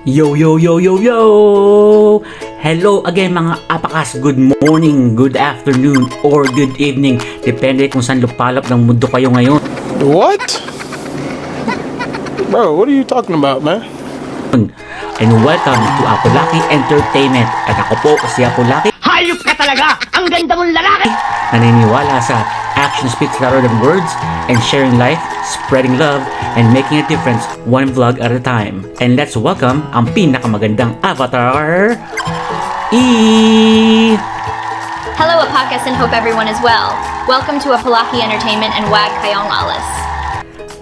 Yo, yo, yo, yo, yo! Hello again mga apakas. Good morning, good afternoon, or good evening. Depende kung saan lupalop ng mundo kayo ngayon. What? Bro, what are you talking about, man? And welcome to Apolaki Entertainment. At ako po si Apolaki. Hayop ka talaga! Ang ganda mong lalaki! Naniniwala sa action speaks louder than words, and sharing life, spreading love, and making a difference one vlog at a time. And let's welcome ang pinakamagandang avatar, E! Hello Apakas and hope everyone is well. Welcome to Apolaki Entertainment and Wag Kayong Alas.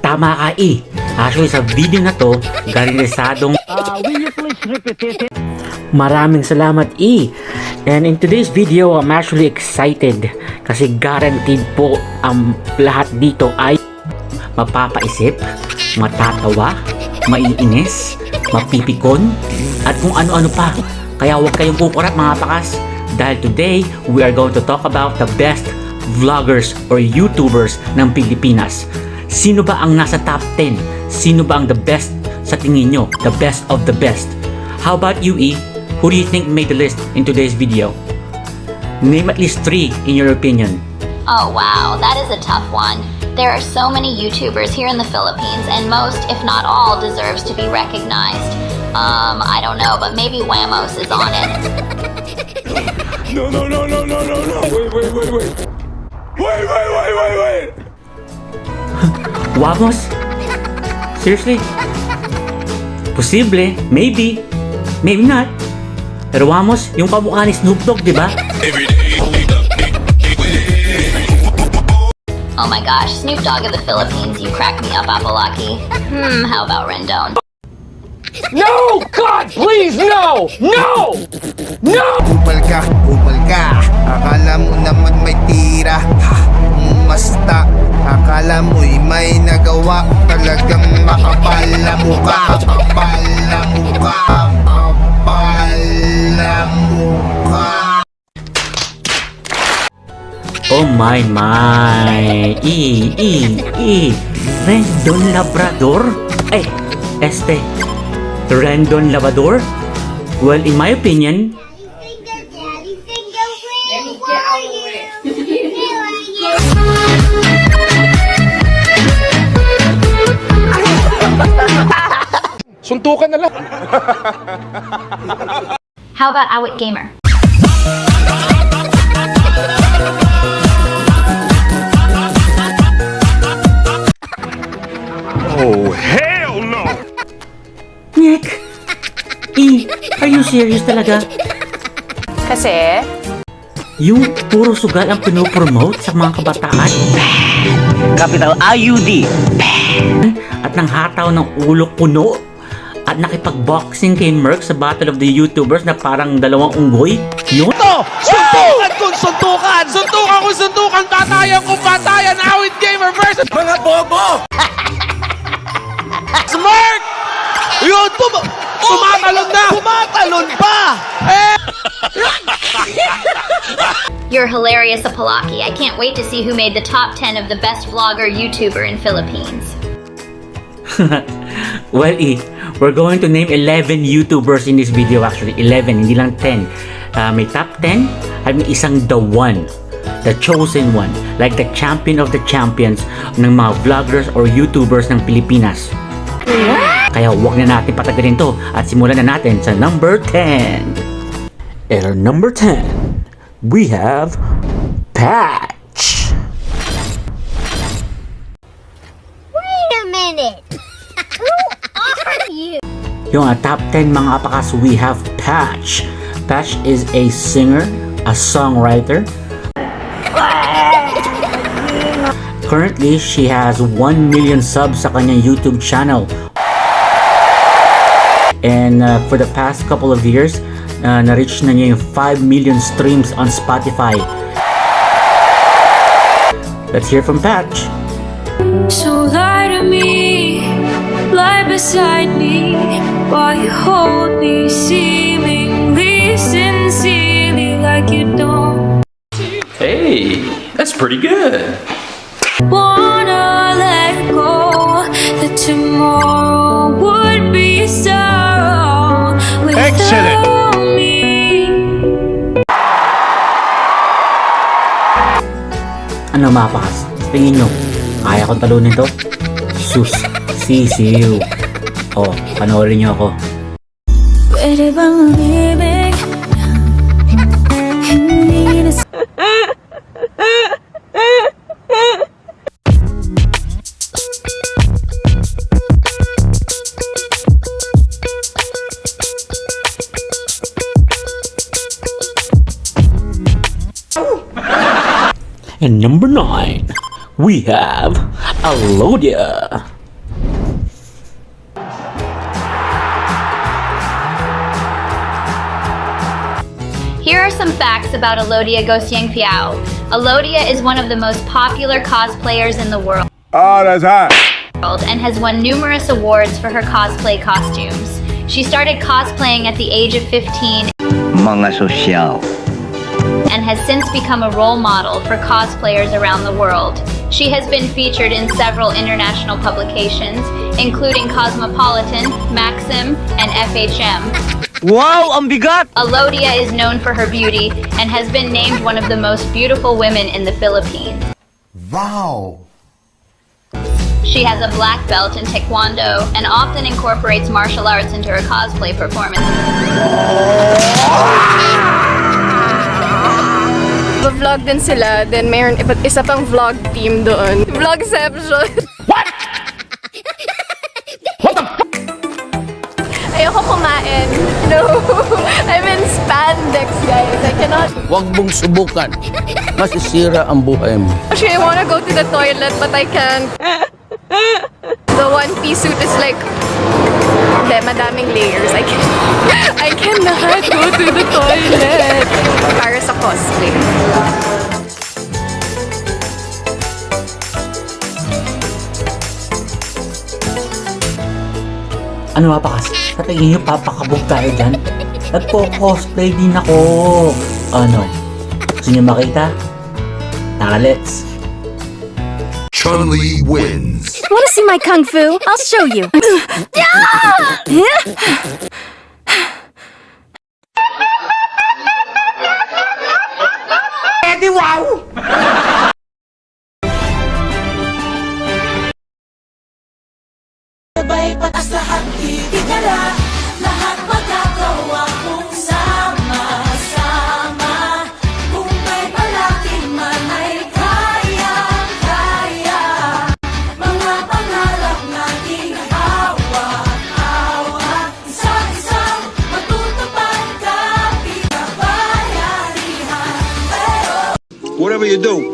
Tama ka, E! Actually, sa video na to, garilisadong Will you please repeat it? maraming salamat, E! And in today's video, I'm actually excited kasi guaranteed po ang lahat dito ay mapapaisip, matatawa, maiinis, mapipikon, at kung ano-ano pa. Kaya huwag kayong kukurat mga pakas dahil today, we are going to talk about the best vloggers or YouTubers ng Pilipinas. Sino ba ang nasa top 10? Sino ba ang the best sa tingin nyo? The best of the best. How about you, E? Who do you think made the list in today's video? Name at least 3 in your opinion. Oh wow, that is a tough one. There are so many YouTubers here in the Philippines and most, if not all, deserves to be recognized. I don't know, but maybe Wamos is on it. No. Wait. Wamos? Seriously? Posible, maybe, maybe not. Pero Wamos, yung kamukha ni Snoop Dogg, di ba? Oh my gosh, Snoop Dogg of the Philippines, you crack me up, Apolaki. How about Rendon? No! God, please, no! No! No! Kupal ka, akala mo naman may tira. Ha, umasta, akala mo'y may nagawa. Talagang makapal na mukha, makapal na mukha, makapal na mukha. Oh my. Rendon Labrador? Rendon Labrador? Well, in my opinion, Suntukan na lang. How about Awit Gamer? Oh, hell no! Nick! E, are you serious talaga? Kasi, Yung puro sugal ang pinopromote sa mga kabataan? Capital IUD. At nang hataw ng ulo puno? At nakipag-boxing kay Merc sa Battle of the YouTubers na parang dalawang unggoy? Yun? Suntukan kung suntukan! Suntukan kung suntukan! Patayan kung patayan! Awit Gamer versus mga bobo! Smart! Yun! Tumatalon na! Tumatalon pa! You're hilarious, Apolaki. I can't wait to see who made the top 10 of the best vlogger YouTuber in Philippines. Well, E, we're going to name 11 YouTubers in this video actually. 11, hindi lang 10. May top 10 at may isang the one. The chosen one. Like the champion of the champions ng mga vloggers or YouTubers ng Pilipinas. Kaya huwag na natin patagalin to at simulan na natin sa number 10. At our number 10, we have Patch. Wait a minute! Who are you? Yung top 10 mga apakas, we have Patch. Patch is a singer, a songwriter. Currently, she has 1 million subs sa kanyang YouTube channel. And for the past couple of years, na-reach na niya yung 5 million streams on Spotify. Let's hear from Patch. So lie to me, lie beside me, while you hold me seemingly sincerely like you don't Hey, that's pretty good. wanna let go, that tomorrow would be so Said it. tell me. Ano mapakas? Tingin nyo, kaya kong talunin to? Sus, sisiw. Oh, panoorin nyo ako. Pwede bang umibig nang hindi na And number 9, we have Alodia. Here are some facts about Alodia Gosiyang Piao. Alodia is one of the most popular cosplayers in the world. Oh, that's hot. And has won numerous awards for her cosplay costumes. She started cosplaying at the age of 15 Mga sosyal. and has since become a role model for cosplayers around the world. She has been featured in several international publications, including Cosmopolitan, Maxim, and FHM. Wow, ang bigat! Alodia is known for her beauty and has been named one of the most beautiful women in the Philippines. Wow! She has a black belt in Taekwondo and often incorporates martial arts into her cosplay performances. Vlog din sila, then mayroon isa pang vlog team doon. Vlogception. What? Ayoko kumain. No. I'm in spandex, guys. I cannot. Huwag mong subukan. Masisira ang buhay mo. Actually, I wanna go to the toilet, but I can't. The one-piece suit is like, madaming layers. I cannot go to the toilet. Para sa cosplay. Ano mapakas? Sa tingin nyo papakabog tayo dyan? Nagpo-cosplay din ako. Ano? Gusto nyo makita? Tara, let's. Chun-Li wins. wanna see my kung fu? I'll show you. Sabay patas lahat itigala, lahat magagawa kung sama-sama. Kung may palaki man ay kaya-kaya. Mga pangarap nating hawak-hawak, isa-isang matutupad kapit na bayanihan. Whatever you do it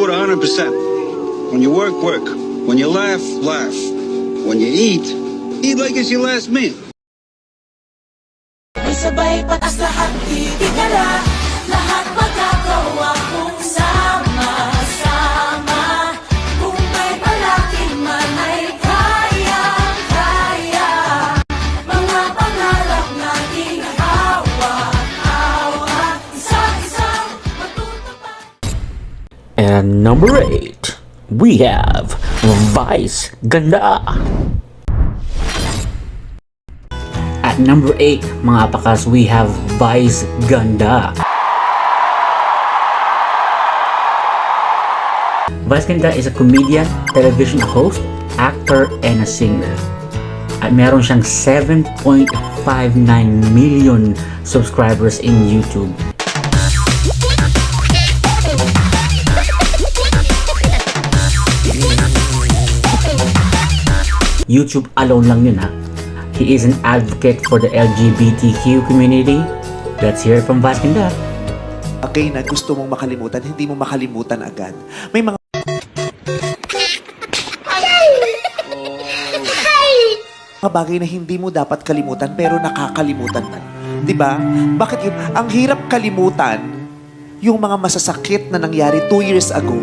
100%. When you work, work. When you laugh, laugh. When you eat like it's your last meal. May sabay patas lahat itigala, lahat magagawa kung sama-sama. Kung may palaki man ay kaya-kaya. Mga pangarap nating hawak-hawak, isa-isang matutupad. And number 8, we have Vice Ganda. At number 8, mga apakas, we have Vice Ganda. Vice Ganda is a comedian, television host, actor, and a singer. At meron siyang 7.59 million subscribers in YouTube. YouTube alone lang yun ha. He is an advocate for the LGBTQ community. Let's hear it from Vice Ganda. Bagay na gusto mong makalimutan, hindi mo makalimutan agad. May mga bagay na hindi mo dapat kalimutan pero nakakalimutan na. 'Di ba? Bakit yun? Ang hirap kalimutan yung mga masasakit na nangyari 2 years ago.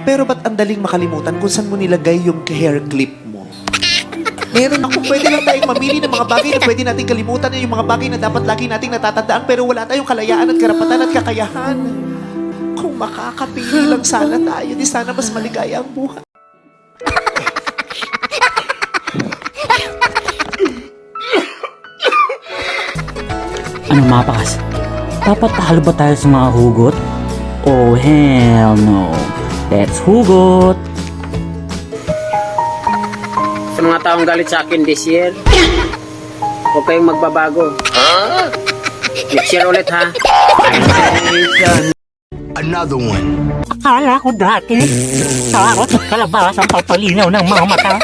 Pero ba't ang daling makalimutan kung saan mo nilagay yung hair clip mo? Meron ako, pwede lang tayong mamili ng mga bagay na pwede nating kalimutan, yung mga bagay na dapat lagi nating natatandaan, pero wala tayong kalayaan at karapatan at kakayahan. Kung makakapili lang sana tayo, di sana mas maligaya ang buhay. Ano mapakas? Dapat tahalo ba tayo sa mga hugot? Oh hell no. Let's hugot! Sa mga taong galit sa akin this year, huwag kayong magbabago. Next year ulit ha. Another one. Akala ko dati, takot sa kalabas ang papalinaw ng mga mata.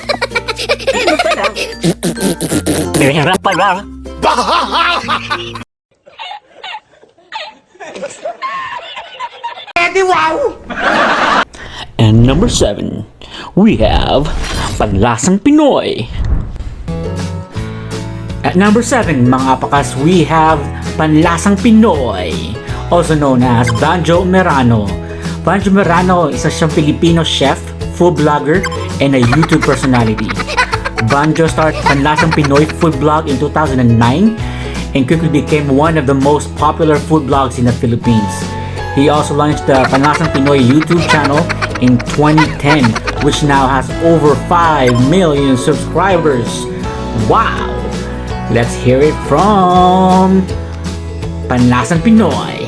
Bihira pala. And number 7, we have Panlasang Pinoy. At number 7, mga apakas, we have Panlasang Pinoy, also known as Banjo Merano. Banjo Merano is a siyang Filipino chef, food blogger, and a YouTube personality. Banjo started Panlasang Pinoy food blog in 2009 and quickly became one of the most popular food blogs in the Philippines. He also launched the Panlasang Pinoy YouTube channel in 2010, which now has over 5 million subscribers. Wow! Let's hear it from Panlasang Pinoy.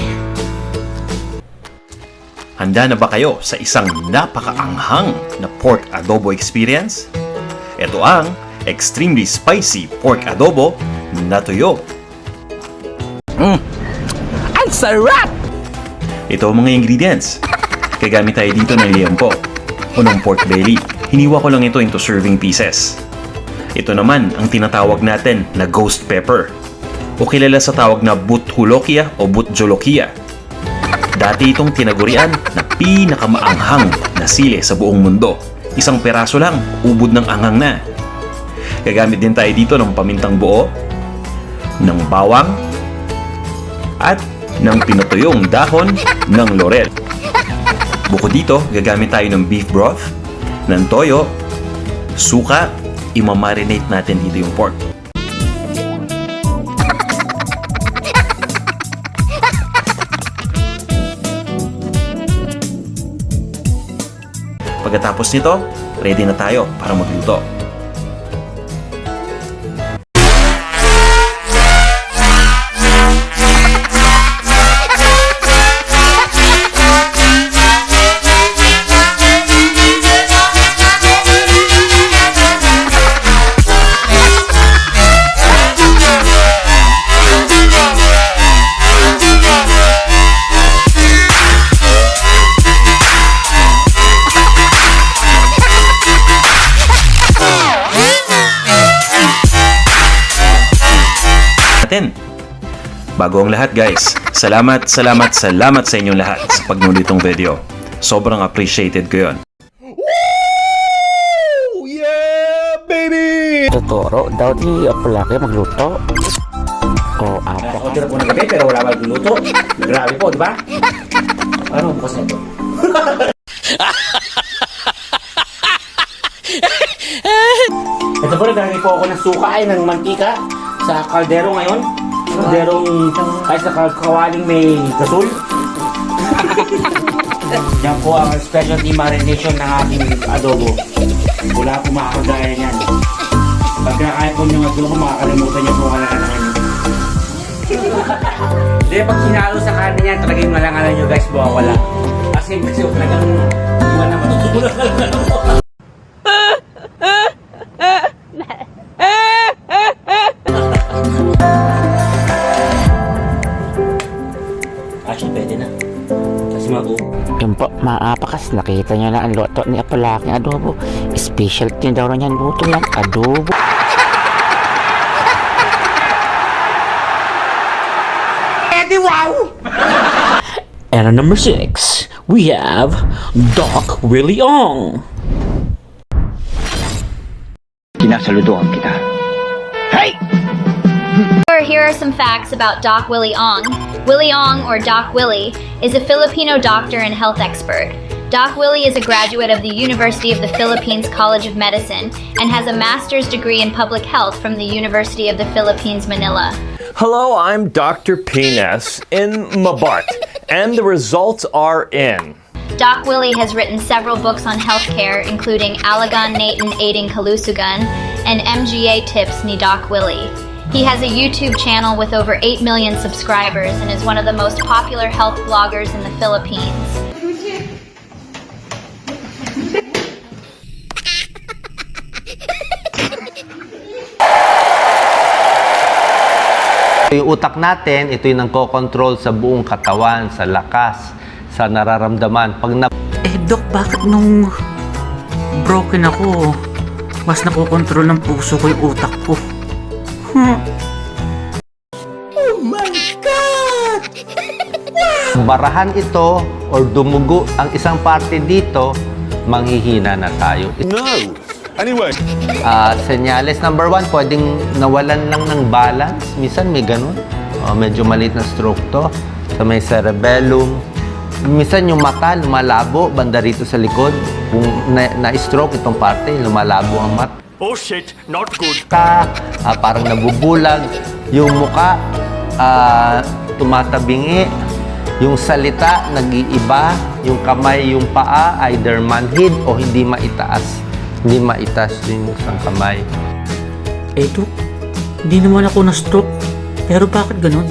Handa na ba kayo sa isang napakaanghang na pork adobo experience? Ito ang extremely spicy pork adobo na tuyo. Ang sarap! Ito ang mga ingredients. Gagamit tayo dito ng liempo. Unang pork belly. Hiniwa ko lang ito into serving pieces. Ito naman ang tinatawag natin na ghost pepper, o kilala sa tawag na buthulokia o butjolokia. Dati itong tinagurian na pinakamaanghang na sili sa buong mundo. Isang peraso lang, ubod ng anghang na. Gagamit din tayo dito ng pamintang buo, ng bawang, at ng pinatuyong dahon ng laurel. Bukod dito, gagamit tayo ng beef broth, ng toyo, suka, imamarinate natin dito yung pork. Pagkatapos nito, ready na tayo para magluto. Bago ang lahat guys, salamat sa inyong lahat sa pagnood itong video. Sobrang appreciated ko yun. Woo! Yeah, baby! Totoro daw di apalaki magluto. O apo. Ako tira po ng gabi pero wala magluluto. Grabe po, di ba? Ano bukas na ito? Ito po, nagdari po ako ng suka ay ng mantika sa kaldero ngayon. Kalderong kahit sa kawaling may gasol. Yan po ang specialty marination ng ating adobo. Wala po makakagaya niyan. Pag kinakain po yung adobo, makakalimutan niyo po ang alangalan niyo. Hindi, pag sinalo sa kanin niyan, talagang malangalan niyo guys, wala. Kasi talagang wala matutulog na lang mo. Actually, pwede na. Kasi Yun po, maapakas, nakita nyo na ang loto ni Apalaking adobo. Specialty daw niyan luto yan, adobo. Eddie, wow! And number 6, we have Doc Willie Ong. Kinasaludoan kita. Here are some facts about Doc Willie Ong. Willie Ong, or Doc Willie, is a Filipino doctor and health expert. Doc Willie is a graduate of the University of the Philippines College of Medicine and has a master's degree in public health from the University of the Philippines, Manila. Hello, I'm Dr. Pines in Mabart, and the results are in. Doc Willie has written several books on healthcare, including Alagan Nathan Aiding Kalusugan and MGA Tips ni Doc Willie. He has a YouTube channel with over 8 million subscribers and is one of the most popular health bloggers in the Philippines. Yung utak natin, ito yung nangko-control sa buong katawan, sa lakas, sa nararamdaman. Dok, bakit nung broken ako, mas nakokontrol ng puso ko yung utak ko? Oh my God! Barahan ito or dumugo ang isang parte dito, manghihina na tayo. No! Anyway. Senyales number 1, pwedeng nawalan lang ng balance. Minsan may ganun. Medyo maliit na stroke to. Sa may cerebellum. Minsan yung mata, lumalabo, banda rito sa likod. Kung na-stroke itong parte, lumalabo ang mata. Oh shit, not good. Parang nabubulag. Yung muka, tumatabingi. Yung salita, nag-iiba. Yung kamay, yung paa, either manhid o hindi maitaas. Hindi maitas yung isang kamay. Dok, hindi naman ako na-stroke. Pero bakit ganun?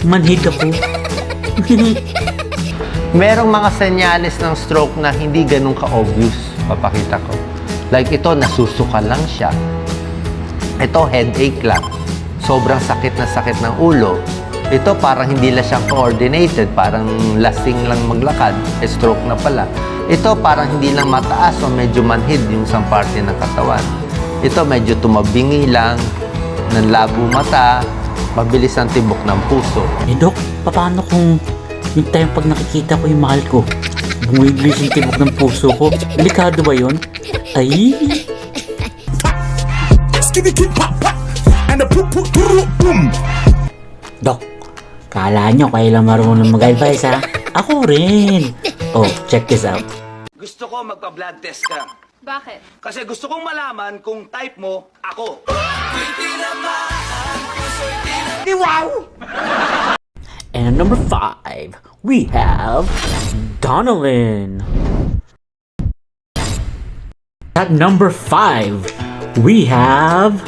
Manhid ako. Merong mga senyales ng stroke na hindi ganun ka-obvious. Papakita ko. Like ito, nasusuka lang siya. Ito, headache lang. Sobrang sakit na sakit ng ulo. Ito, parang hindi lang siyang coordinated. Parang lasing lang maglakad. Stroke na pala. Ito, parang hindi lang mataas o medyo manhid yung isang parte ng katawan. Ito, medyo tumabingi lang, nanlabo mata, mabilis ang tibok ng puso. Dok, paano kung yung time pag nakikita ko yung mahal ko, bumibilis yung tibok ng puso ko? Delikado ba yun? Ay! Dok, kala nyo kayo lang marunong mag-advise ha? Ako rin! Oh, check this out. Gusto ko magpa-blood test ka. Bakit? Kasi gusto kong malaman kung type mo, ako. Wow! And number 5, we have Donalyn. At number 5, we have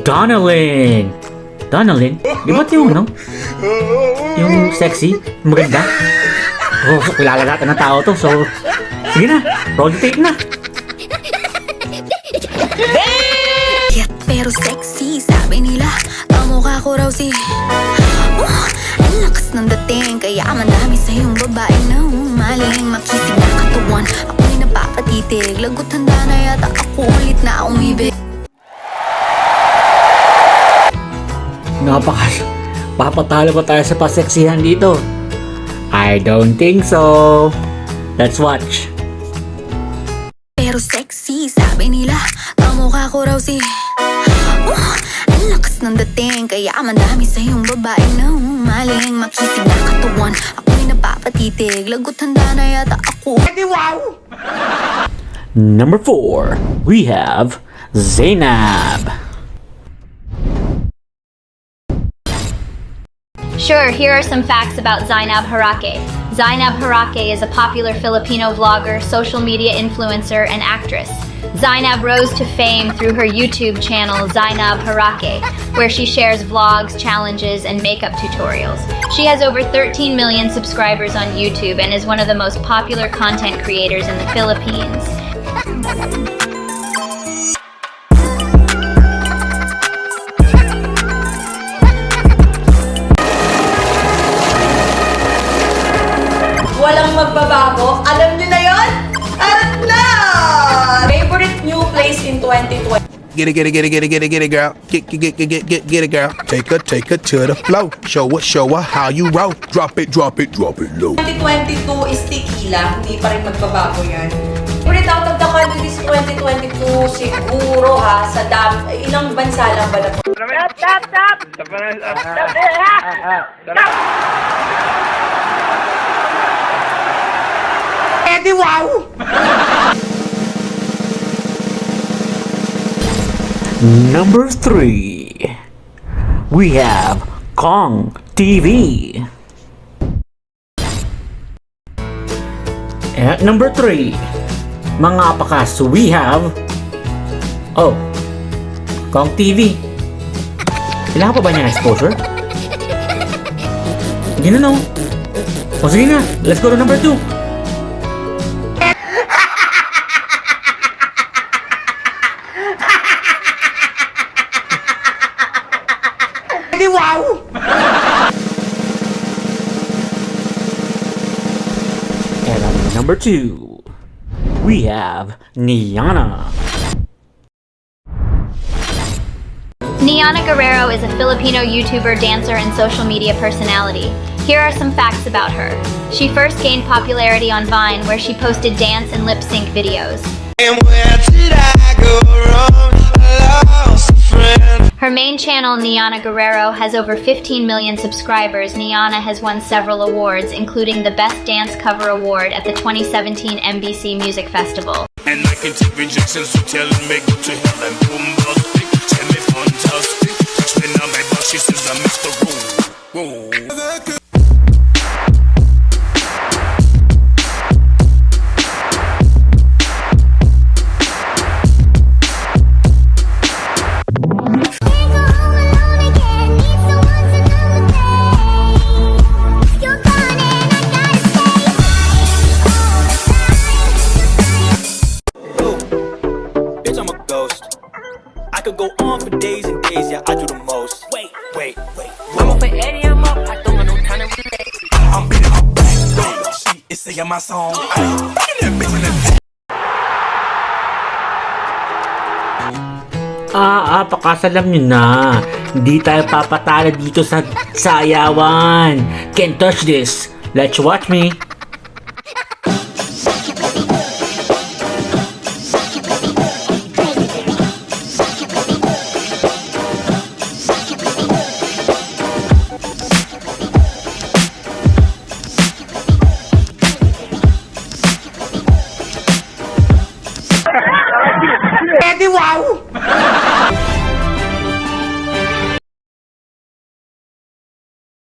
Donalyn. Donalyn? Di ba yung no? Yung sexy? Maganda? Oh, kilala natin ng tao to. So, sige na. Roll the tape na. Yat pero sexy, sabi nila kamukha ko raw si ang lakas ng dating, kaya madami sa'yong babae na umaling. Makisig na katawan, ako'y napapatitig. Lagot handa na yata ako ulit na umibig. Papatalo pa tayo sa paseksihan dito. I don't think so. Let's watch. Pero sexy, sabi nila kamukha ko raw si ang lakas ng dating, kaya madami sa'yong babae na umaling. Makisig na katawan, ako'y napapatitig. Lagot handa na yata ako. Wow! Number 4, we have Zainab. Sure, here are some facts about Zainab Harake. Zainab Harake is a popular Filipino vlogger, social media influencer, and actress. Zainab rose to fame through her YouTube channel Zainab Harake, where she shares vlogs, challenges, and makeup tutorials. She has over 13 million subscribers on YouTube and is one of the most popular content creators in the Philippines. Walang magbabago. Alam nyo na yon? At na! Favorite new place in 2020. Get it, girl. Get it, girl. Take her to the flow. Show her how you roll. Drop it low. 2022 is tequila. Hindi pa rin magbabago yan. Favorite out of the countries 2022 siguro ha, sa ilang bansa lang ba na po? Stop! Eddie, wow! Number 3, we have Kong TV. At number 3, mga apakas, we have Kong TV. Kailangan pa ba niya ng exposure? Hindi na, no? O sige nga, let's go to number 2. Wow! And on number 2, we have Niana. Niana Guerrero is a Filipino YouTuber, dancer, and social media personality. Here are some facts about her. She first gained popularity on Vine, where she posted dance and lip sync videos. And where did I go wrong? I lost a friend. Her main channel, Niana Guerrero, has over 15 million subscribers. Niana has won several awards, including the Best Dance Cover Award at the 2017 MBC Music Festival. And I can take injections to tell and make it to hell and bombastic. Tell me fantastic. Touch me now, my boss, she says I'm Mr. Whoa. I could go on for days and days, yeah, I do the most. Wait. I'm up for Eddie, I'm up, I don't got no time to relate. I'm beating her back, she is singing my song. Pakasalam nyo na. Hindi tayo papatalo dito sa sayawan. Can't touch this. Let's watch me. Eddie, wow!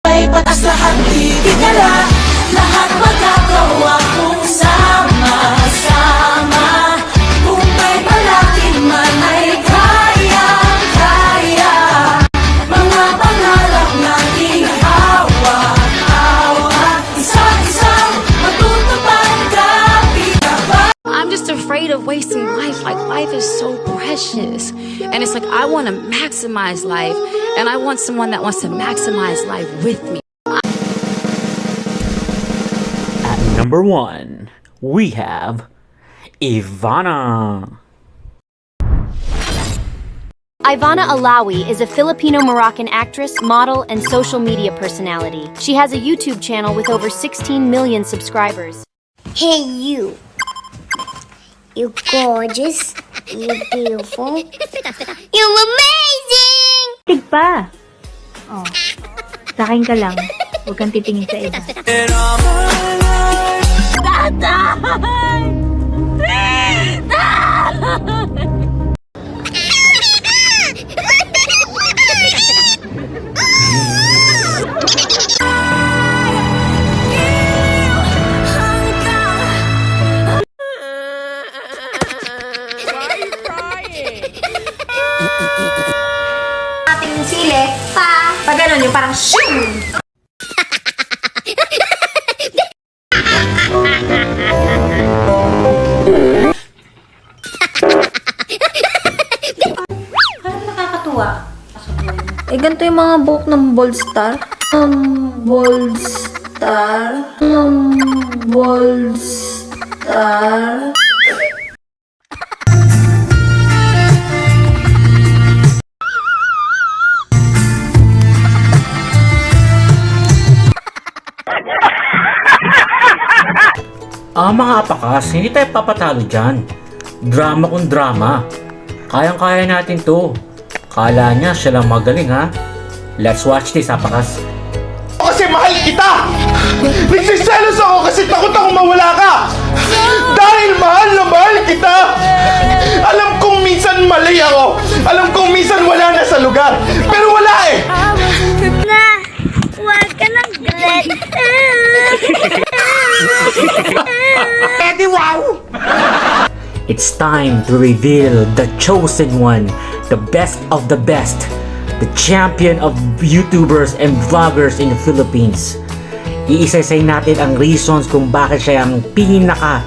Ay, patas lahat, tigala. Lahat magagawa kung sama-sama. Kung may palaki man ay kaya-kaya. Mga pangarap nating hawak-hawak. Isa-isang matutupad kapit na ba? I'm just afraid of wasting life. Like, life is so precious. And it's like, I want to maximize life. And I want someone that wants to maximize life with me. At number 1, we have Ivana. Ivana Alawi is a Filipino-Moroccan actress, model, and social media personality. She has a YouTube channel with over 16 million subscribers. Hey, you. You gorgeous. You beautiful. You're amazing! Tigpa! Oh, sa akin ka lang. Huwag kang titingin sa iba. Tatay! Ating sili, pag ganun, yung parang shoo! Parang nakakatuwa. Eh, ganito yung mga buhok ng Bold Star. Bold Star. Bold Star. Mga apakas, hindi tayo papatalo dyan. Drama kung drama. Kayang-kaya natin to. Kala niya siya lang magaling, ha? Let's watch this, apakas. Kasi mahal kita! Nagsiselos ako kasi takot akong mawala ka! Dahil mahal na mahal kita! Alam kong minsan mali ako! Alam kong minsan wala na sa lugar! Pero wala eh! Na, huwag ka nang galit. Eddie, wow! It's time to reveal the chosen one, the best of the best, the champion of YouTubers and vloggers in the Philippines. Iisa-isay natin ang reasons kung bakit siya ang pinaka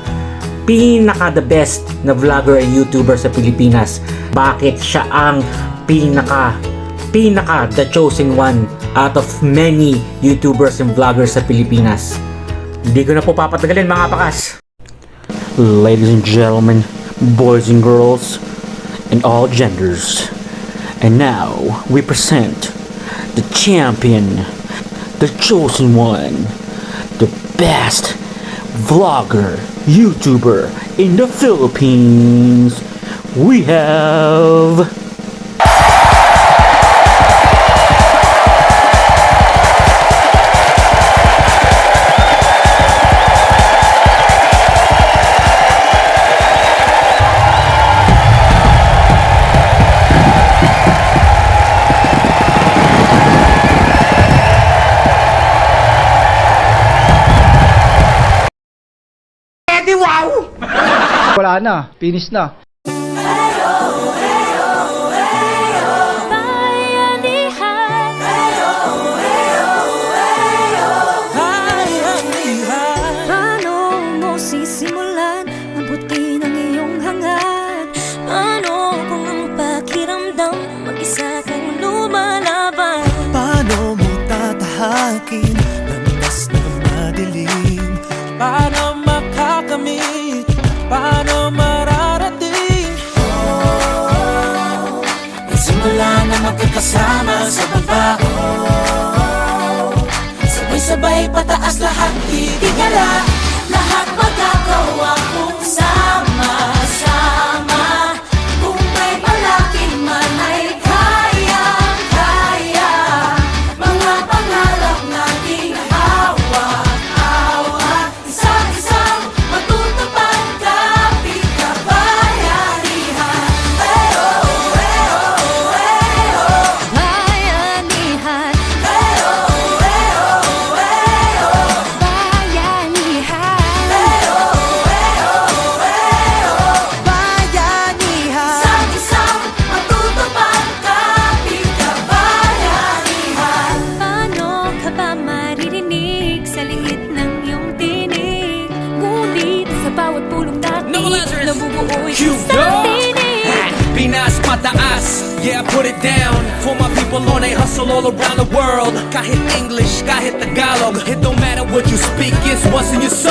the best na vlogger and YouTuber sa Pilipinas. Bakit siya ang pinaka the chosen one out of many YouTubers and vloggers sa Pilipinas. Hindi ko na po papatagalin mga pakas. Ladies and gentlemen, boys and girls, and all genders. And now, we present the champion, the chosen one, the best vlogger, YouTuber in the Philippines. We have... Wala na, finish na. Paano mo sisimulan abutin ang iyong hangad? Paano kung ang pakiramdam mag-isa kang lumalaban? Paano mo tatahakin landas na madilim? Paano makakamit? Paano mararating? Nagsimula na magkakasama sa baba. Sabay-sabay pataas lahat titigala. Lahat magagawa kung sama-sama. Kung may malaki man ay kayang-kaya. Mga pangarap nating hawak-hawak. Isang-isang matutupad kapit kabayanihan. Bayanihan. Isang-isang matutupad kapit kabayanihan. Paano ka ba maririnig sa lingit ng iyong tinig? Ngunit sa bawat pulong natin nabubuo isang tinig. Pinas pataas, yeah, put it down. For my people on a hustle all around the world. Kahit English, kahit Tagalog, it don't matter what you speak, it's what's in your soul.